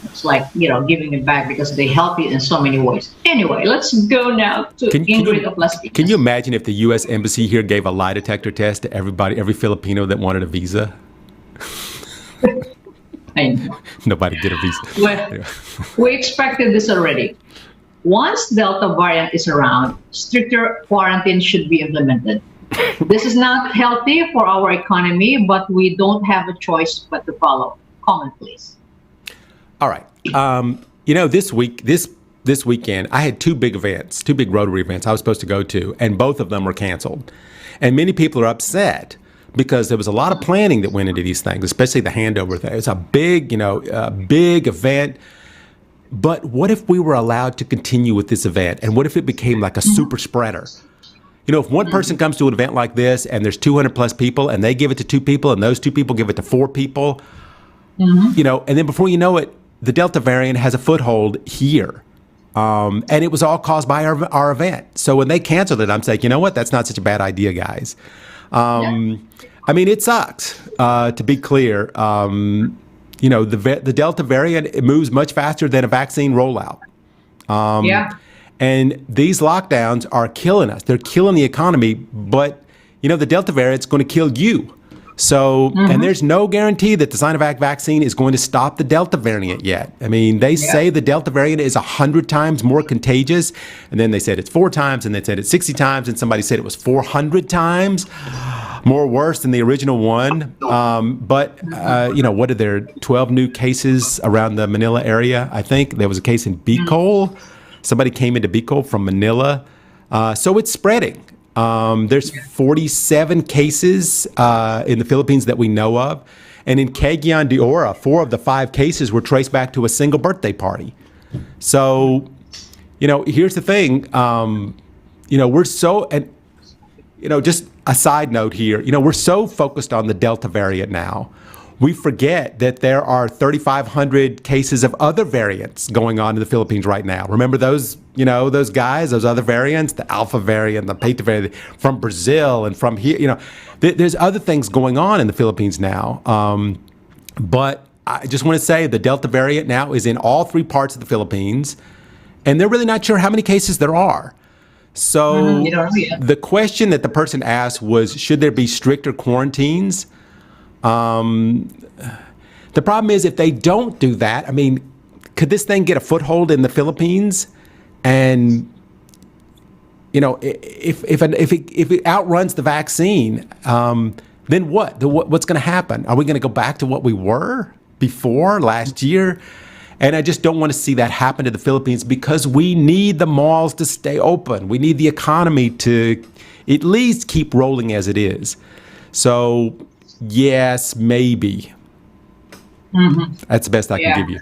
It's like, giving it back because they help you in so many ways. Anyway, let's go now to Ingrid of Las Vegas. Can you imagine if the U.S. Embassy here gave a lie detector test to every Filipino that wanted a visa? I know. Nobody get a visa. Well, we expected this already. Once Delta variant is around, stricter quarantine should be implemented. This is not healthy for our economy, but we don't have a choice but to follow. Comment, please. All right. This weekend, I had two big Rotary events I was supposed to go to, and both of them were canceled. And many people are upset because there was a lot of planning that went into these things, especially the handover thing. It's a big, big event. But what if we were allowed to continue with this event? And what if it became like a super spreader? If one person comes to an event like this and there's 200 plus people and they give it to 2 people and those 2 people give it to 4 people, and then before you know it, the Delta variant has a foothold here. And it was all caused by our event. So when they canceled it, I'm saying, you know what? That's not such a bad idea, guys. I mean, it sucks, to be clear. The Delta variant, it moves much faster than a vaccine rollout. And these lockdowns are killing us. They're killing the economy. But, the Delta variant is going to kill you. So, and there's no guarantee that the Sinovac vaccine is going to stop the Delta variant yet. I mean, they say the Delta variant is 100 times more contagious. And then they said it's 4 times, and they said it's 60 times, and somebody said it was 400 times more worse than the original one. But what are there, 12 new cases around the Manila area? I think there was a case in Bicol. Somebody came into Bicol from Manila. So it's spreading. There's 47 cases in the Philippines that we know of. And in Cagayan de Oro, 4 of the 5 cases were traced back to a single birthday party. So, here's the thing. We're so, and, just a side note here, we're so focused on the Delta variant now. We forget that there are 3,500 cases of other variants going on in the Philippines right now. Remember those, those guys, those other variants, the Alpha variant, the Beta variant from Brazil and from here, there's other things going on in the Philippines now. But I just want to say the Delta variant now is in all 3 parts of the Philippines, and they're really not sure how many cases there are. So the question that the person asked was, should there be stricter quarantines? The problem is if they don't do that, I mean, could this thing get a foothold in the Philippines? And, if it outruns the vaccine, then what? What's going to happen? Are we going to go back to what we were before last year? And I just don't want to see that happen to the Philippines because we need the malls to stay open. We need the economy to at least keep rolling as it is. So, yes, maybe. That's the best I can give you.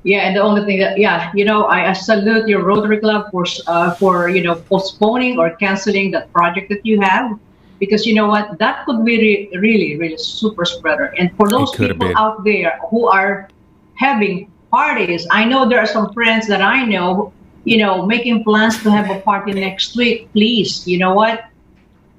Yeah, and the only thing that, I salute your Rotary Club for postponing or canceling that project that you have, because you know what, that could be really, really super spreader. And for those people out there who are having parties, I know there are some friends that I know, making plans to have a party next week. Please, you know what?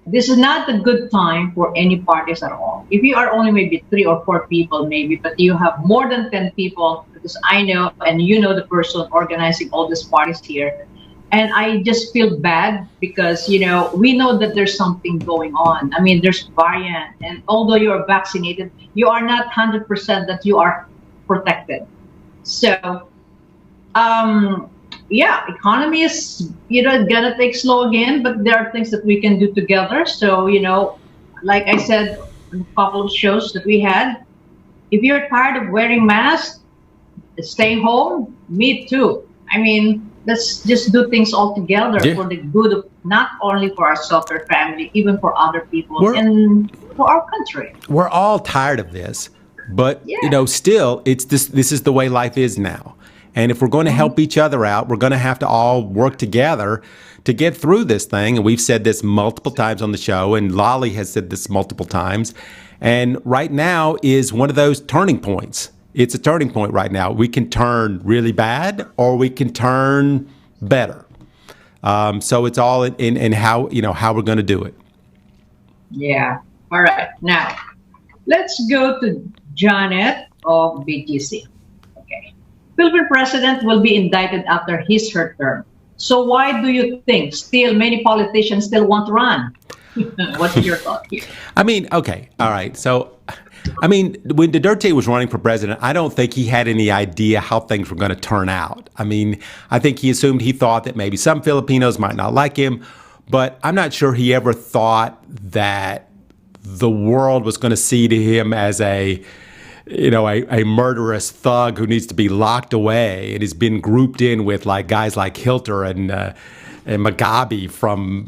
This is not a good time for any parties at all. If you are only maybe 3 or 4 people, maybe, but you have more than 10 people, because I know, and the person organizing all these parties here. And I just feel bad because, we know that there's something going on. I mean, there's variant. And although you're vaccinated, you are not 100% that you are protected. So, economy is, gonna take slow again, but there are things that we can do together. So, like I said, in a couple of shows that we had, if you're tired of wearing masks, stay home, me too. I mean, let's just do things all together for the good of not only for ourselves, our family, even for other people and for our country. We're all tired of this, but, still, it's this is the way life is now. And if we're going to help each other out, we're going to have to all work together to get through this thing. And we've said this multiple times on the show, and Lolly has said this multiple times. And right now is one of those turning points. It's a turning point right now. We can turn really bad or we can turn better. So it's all in how, how we're going to do it. Yeah. All right. Now, let's go to Janet of BGC. Philippine president will be indicted after her term. So why do you think still many politicians still want to run? What's your thought here? I mean, okay, all right. So, when Duterte was running for president, I don't think he had any idea how things were going to turn out. I mean, I think he thought that maybe some Filipinos might not like him, but I'm not sure he ever thought that the world was going to see to him as a murderous thug who needs to be locked away and has been grouped in with guys like Hitler and Mugabe from,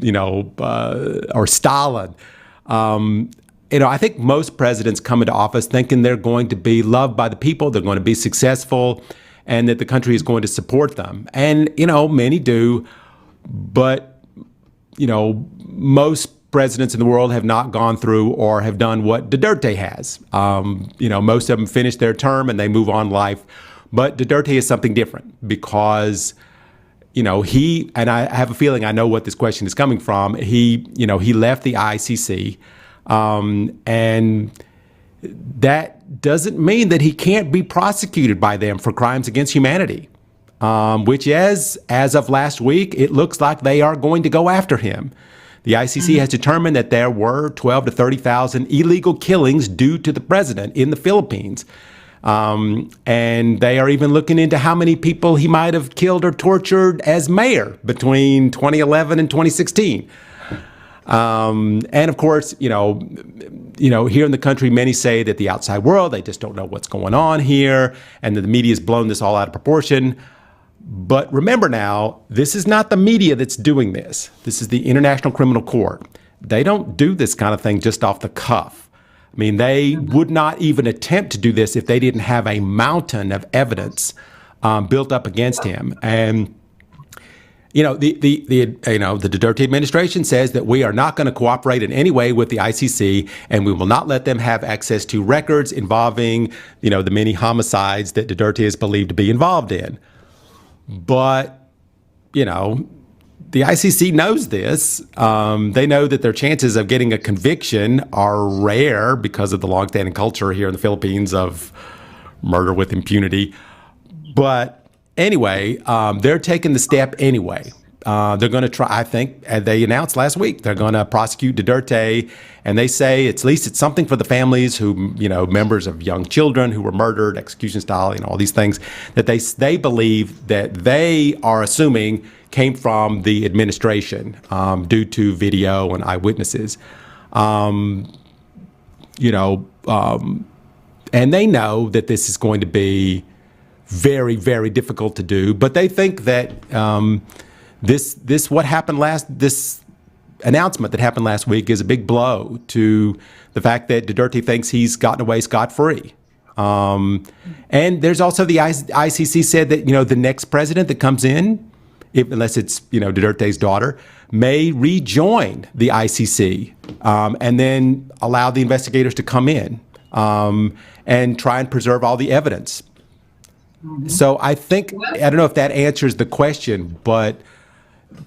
or Stalin. I think most presidents come into office thinking they're going to be loved by the people, they're going to be successful, and that the country is going to support them. And, many do, but, most presidents in the world have not gone through or have done what Duterte has. Most of them finish their term and they move on life. But Duterte is something different because, he, and I have a feeling I know what this question is coming from. He left the ICC, and that doesn't mean that he can't be prosecuted by them for crimes against humanity, which as of last week, it looks like they are going to go after him. The ICC has determined that there were 12 to 30,000 illegal killings due to the president in the Philippines. And they are even looking into how many people he might have killed or tortured as mayor between 2011 and 2016. And of course, here in the country, many say that the outside world, they just don't know what's going on here, and that the media has blown this all out of proportion. But remember now, this is not the media that's doing this. This is the International Criminal Court. They don't do this kind of thing just off the cuff. I mean, they would not even attempt to do this if they didn't have a mountain of evidence built up against him. And the Duterte administration says that we are not going to cooperate in any way with the ICC, and we will not let them have access to records involving, the many homicides that Duterte is believed to be involved in. But, the ICC knows this. They know that their chances of getting a conviction are rare because of the longstanding culture here in the Philippines of murder with impunity. But anyway, they're taking the step anyway. They're going to try, I think, as they announced last week, they're going to prosecute Duterte. And they say at least it's something for the families who, members of young children who were murdered, execution style, all these things that they believe that they are assuming came from the administration due to video and eyewitnesses. And they know that this is going to be very, very difficult to do. But they think that this announcement that happened last week is a big blow to the fact that Duterte thinks he's gotten away scot-free. And there's also the ICC said that, the next president that comes in, unless it's, Duterte's daughter, may rejoin the ICC and then allow the investigators to come in and try and preserve all the evidence. Mm-hmm. So I think, I don't know if that answers the question, but,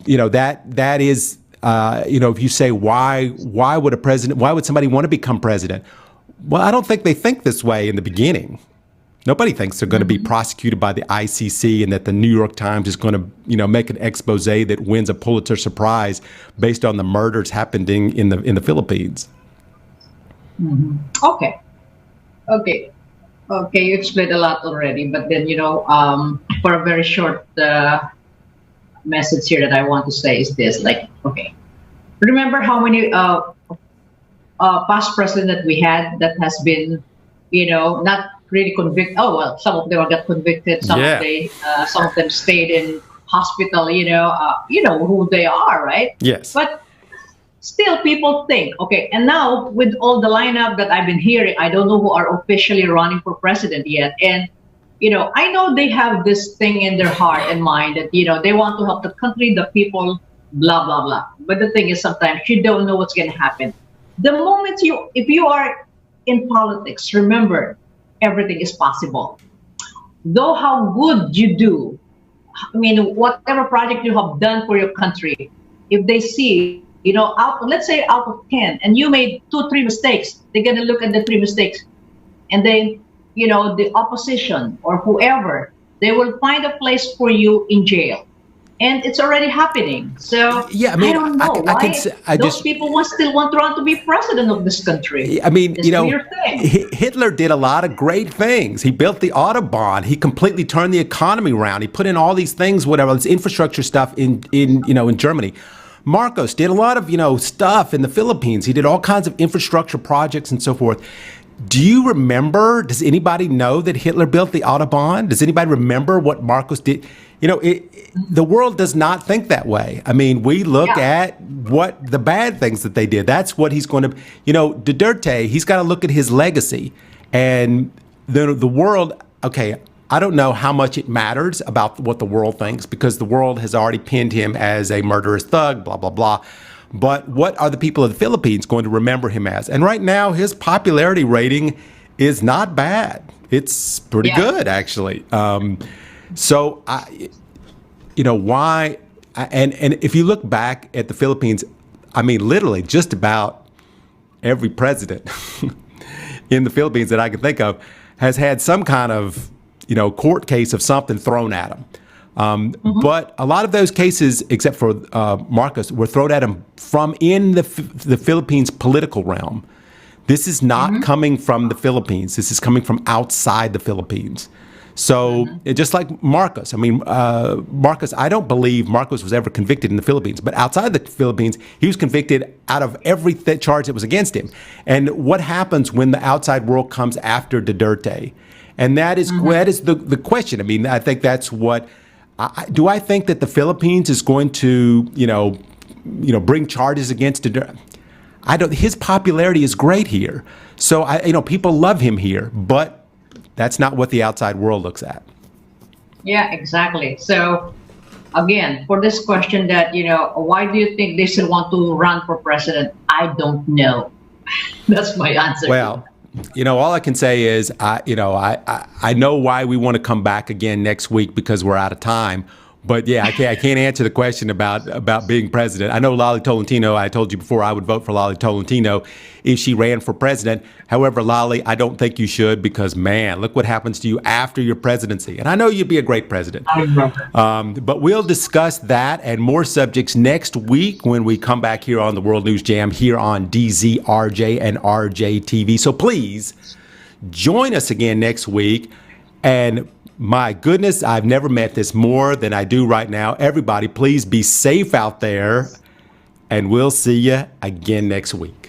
that is, if you say, why would somebody want to become president? Well, I don't think they think this way in the beginning. Nobody thinks they're going to be prosecuted by the ICC and that the New York Times is going to, make an expose that wins a Pulitzer Prize based on the murders happening in the Philippines. Mm-hmm. Okay. You explained a lot already, but then for a very short message here that I want to say is this: remember how many past president that we had that has been, not really convicted. Oh well, some of them got convicted. Some of them stayed in hospital. Who they are, right? Yes. But still, people think, okay. And now with all the lineup that I've been hearing, I don't know who are officially running for president yet. And I know they have this thing in their heart and mind that they want to help the country, the people, blah blah blah. But the thing is, sometimes you don't know what's going to happen. The moment if you are in politics, remember, everything is possible. Though how good you do, whatever project you have done for your country, if they see, let's say out of 10, and you made 2-3 mistakes, they're going to look at the 3 mistakes. And then, the opposition or whoever, they will find a place for you in jail. And it's already happening. So I don't know why those people still want Trump to be president of this country. Hitler did a lot of great things. He built the Autobahn. He completely turned the economy around. He put in all these things, whatever, this infrastructure stuff in Germany. Marcos did a lot of, stuff in the Philippines. He did all kinds of infrastructure projects and so forth. Do you remember, does anybody know that Hitler built the Autobahn? Does anybody remember what Marcos did? the world does not think that way. I mean, we look at what the bad things that they did. That's what he's going to, Duterte, he's got to look at his legacy. And the world, okay, I don't know how much it matters about what the world thinks because the world has already pinned him as a murderous thug, blah, blah, blah. But what are the people of the Philippines going to remember him as? And right now, his popularity rating is not bad. It's pretty good, actually. So, why? And if you look back at the Philippines, I mean, literally just about every president in the Philippines that I can think of has had some kind of, court case of something thrown at him. But a lot of those cases, except for Marcos, were thrown at him from in the Philippines political realm. This is not coming from the Philippines. This is coming from outside the Philippines. So just like Marcos, I mean, Marcos, I don't believe Marcos was ever convicted in the Philippines, but outside the Philippines, he was convicted out of every charge that was against him. And what happens when the outside world comes after Duterte? And that is the question. I mean, I think that's what. Do I think that the Philippines is going to, bring charges against Duterte? I don't. His popularity is great here, so people love him here, but that's not what the outside world looks at. Yeah, exactly. So, again, for this question that, why do you think they still want to run for president? I don't know. That's my answer. Well, all I can say is, I know why we want to come back again next week because we're out of time. But yeah, I can't answer the question about being president. I know Lolly Tolentino, I told you before I would vote for Lolly Tolentino if she ran for president. However, Lolly, I don't think you should because, man, look what happens to you after your presidency. And I know you'd be a great president. But we'll discuss that and more subjects next week when we come back here on the World News Jam here on DZRJ and RJ TV. So please join us again next week. And my goodness, I've never met this more than I do right now. Everybody, please be safe out there, and we'll see you again next week.